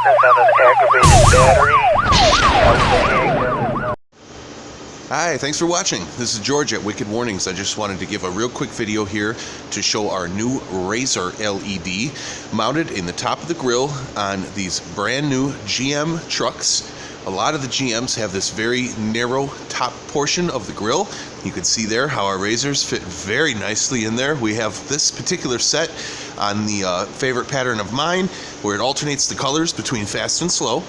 on an aggravated battery. Hi, thanks for watching. This is George at Wicked Warnings. I just wanted to give a real quick video here to show our new Razor LED mounted in the top of the grille on these brand new GM trucks. A lot of the GMs have this very narrow top portion of the grille. You can see there how our Razors fit very nicely in there. We have this particular set on the favorite pattern of mine, where it alternates the colors between fast and slow.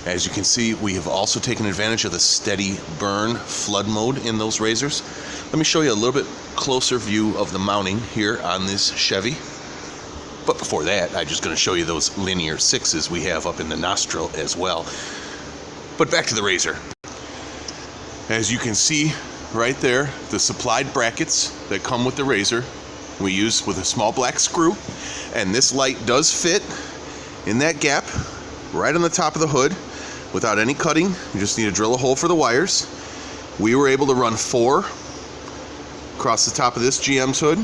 As you can see, we have also taken advantage of the steady burn flood mode in those Razors. Let me show you a little bit closer view of the mounting here on this Chevy. But before that, I'm just going to show you those LIN-6s we have up in the nostril as well. But back to the Razor. As you can see right there, the supplied brackets that come with the Razor we use with a small black screw. And this light does fit in that gap right on the top of the hood without any cutting. You just need to drill a hole for the wires. We were able to run 4 across the top of this GM's hood.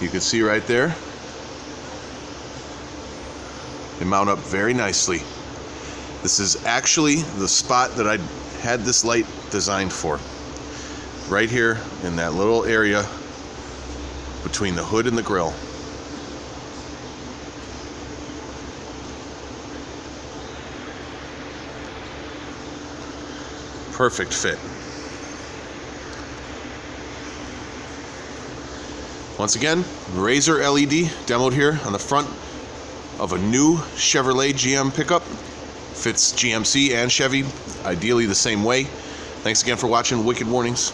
You can see right there. They mount up very nicely. This is actually the spot that I had this light designed for. Right here in that little area between the hood and the grille. Perfect fit. Once again, Razor LED demoed here on the front of a new Chevrolet GM pickup. Fits GMC and Chevy ideally the same way. Thanks again for watching Wicked Warnings.